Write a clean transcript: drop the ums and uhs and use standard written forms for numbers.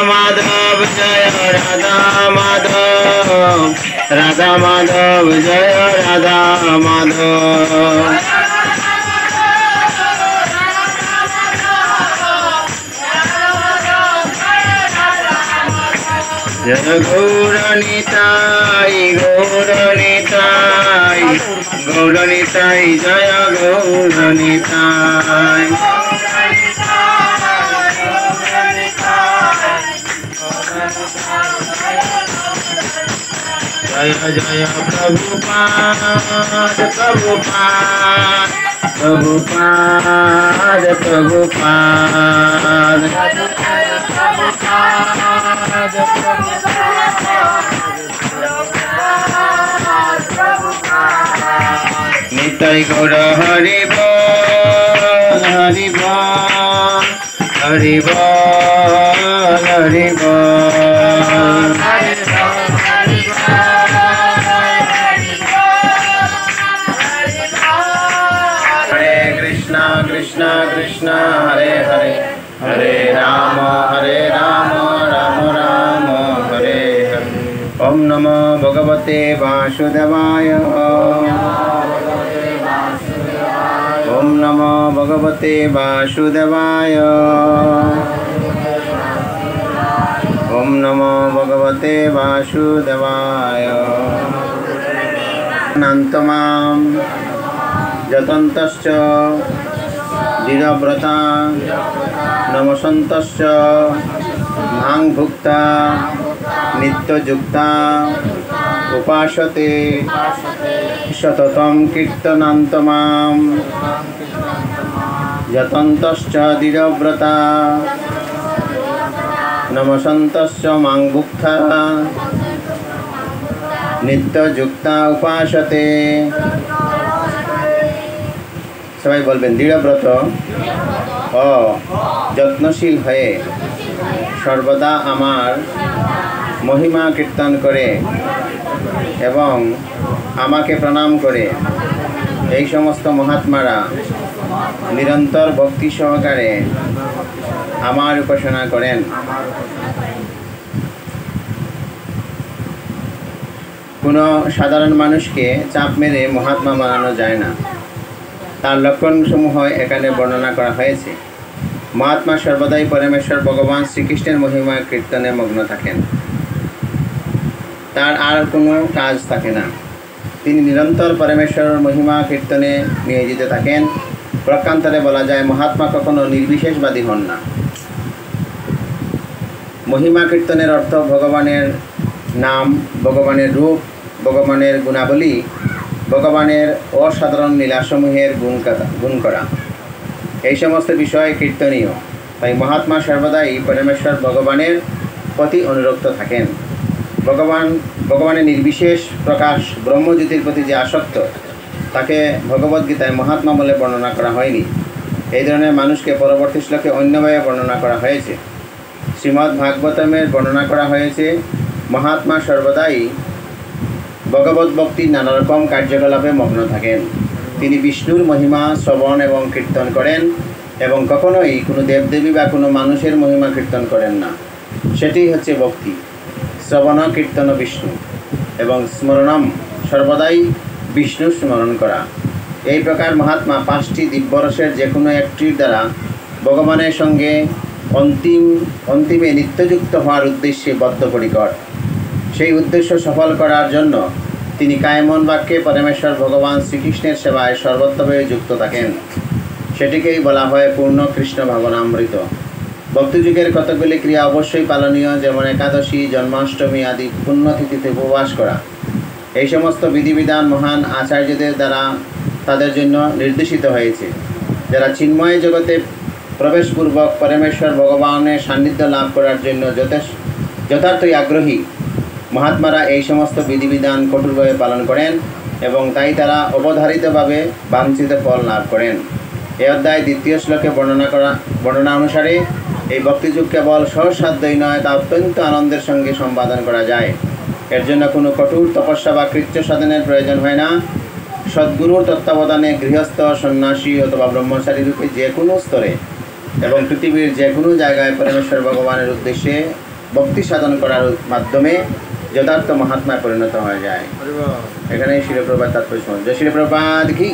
মাধব জয় রাধা মাধব, রাধা মাধব জয় রাধা মাধব। জয় গৌরনিতাই গৌরনিতাই, গৌরনিতাই জয় গৌরনিতাই। জয় জয় প্রভুপাদ প্রভুপাদ প্রভুপাদ প্রভুপাদ। নিতাই গৌর হরি বল হরি বল হরি বল হরি বল। হরে কৃষ্ণ কৃষ্ণ কৃষ্ণ হরে হরে, হরে রাম রাম রাম হরে হরে। ওম নমো ভগবতে বাসুদেবায়, ওম নমো ভগবতে বাসুদেবায়, ওম নমো ভগবতে বাসুদেবায়। নান্তমাম যতন্তশ্চ দৃঢ়ব্রতা নমসন্তশ্চ মাং ভুক্তা নিত্যযুক্তা উপাসতে সততম কীর্তনান্তমাম যতন্তশ্চ দৃঢ়ব্রতা নমসন্তশ্চ মাং ভুক্তা নিত্যযুক্তা উপাসতে। সবাই বলবেন দৃঢ়ব্রত ও যত্নশীল হয়ে সর্বদা আমার মহিমা কীর্তন করে এবং আমাকে প্রণাম করে এই সমস্ত মহাত্মারা নিরন্তর ভক্তি সহকারে আমার উপাসনা করেন। কোনো সাধারণ মানুষকে চাপ মেরে মহাত্মা বানানো যায় না। তার লক্ষণসমূহ এখানে বর্ণনা করা হয়েছে। মহাত্মা সর্বদাই পরমেশ্বর ভগবান শ্রীকৃষ্ণের মহিমা কীর্তনে মগ্ন থাকেন, তার আর কোনো কাজ থাকে না। তিনি নিরন্তর পরমেশ্বরের মহিমা কীর্তনে নিয়োজিত থাকেন। প্রকান্তরে বলা যায় মহাত্মা কখনো নির্বিশেষবাদী হন না। মহিমা কীর্তনের অর্থ ভগবানের নাম, ভগবানের রূপ, ভগবানের গুণাবলী, ভগবানের অসাধারণ লীলাসমূহের গুণ করা, এই সমস্ত বিষয় কীর্তনীয়। তাই মহাত্মা সর্বদাই পরমেশ্বর ভগবানের প্রতি অনুরক্ত থাকেন। ভগবানের নির্বিশেষ প্রকাশ ব্রহ্মজ্যোতির প্রতি যে আসক্ত, তাকে ভগবদ্গীতায় মহাত্মা বলে বর্ণনা করা হয়নি। এই ধরনের মানুষকে পরবর্তী শ্লোকে অন্যভাবে বর্ণনা করা হয়েছে। শ্রীমদ্ ভাগবতমের বর্ণনা করা হয়েছে মহাত্মা সর্বদাই ভগবত ভক্তির নানা রকম কার্যকলাপে মগ্ন থাকেন। তিনি বিষ্ণুর মহিমা শ্রবণ এবং কীর্তন করেন এবং কখনোই কোনো দেবদেবী বা কোনো মানুষের মহিমা কীর্তন করেন না। সেটি হচ্ছে ভক্তি। শ্রবণ কীর্তন বিষ্ণু এবং স্মরণম, সর্বদাই বিষ্ণু স্মরণ করা। এই প্রকার মহাত্মা 5টি দিব্যরসের যে কোনো একটির দ্বারা ভগবানের সঙ্গে অন্তিমে নিত্যযুক্ত হওয়ার উদ্দেশ্যে বদ্ধপরিকর। সেই উদ্দেশ্য সফল করার জন্য তিনি কায়মন বাক্যে পরমেশ্বর ভগবান শ্রীকৃষ্ণের সেবায় সর্বত্রভাবে যুক্ত থাকেন। সেটিকেই বলা হয় পূর্ণ কৃষ্ণ ভাবনামৃত। ভক্তিযুগের কতগুলি ক্রিয়া অবশ্যই পালনীয়, যেমন একাদশী, জন্মাষ্টমী আদি পুণ্যতিথিতে উপবাস করা। এই সমস্ত বিধিবিধান মহান আচার্যদের দ্বারা তাদের জন্য নির্দেশিত হয়েছে। যারা চিন্ময় জগতে প্রবেশপূর্বক পরমেশ্বর ভগবানের সান্নিধ্য লাভ করার জন্য যথার্থই আগ্রহী, মহাত্মারা এই সমস্ত বিধিবিধান কঠোরভাবে পালন করেন এবং তাই তারা অবধারিতভাবে বাঞ্ছিত ফল লাভ করেন। এই অধ্যায় 2য় শ্লোকে বর্ণনা অনুসারে এই ভক্তিযুগ কেবল সহসাধ্যই নয়, তা অত্যন্ত আনন্দের সঙ্গে সম্পাদন করা যায়। এর জন্য কোনো কঠোর তপস্যা বা কৃত্য সাধনের প্রয়োজন হয় না। সদ্গুরুর তত্ত্বাবধানে গৃহস্থ, সন্ন্যাসী অথবা ব্রহ্মচারী রূপে যে কোনো স্তরে এবং পৃথিবীর যে কোনো জায়গায় পরমেশ্বর ভগবানের উদ্দেশ্যে ভক্তি সাধন করার মাধ্যমে যথার্থ মহাত্মায় পরিণত হয়ে যায়। এখানে শিল প্রভুপাদ তাৎপর্য। জয় শিল প্রভুপাদ কি।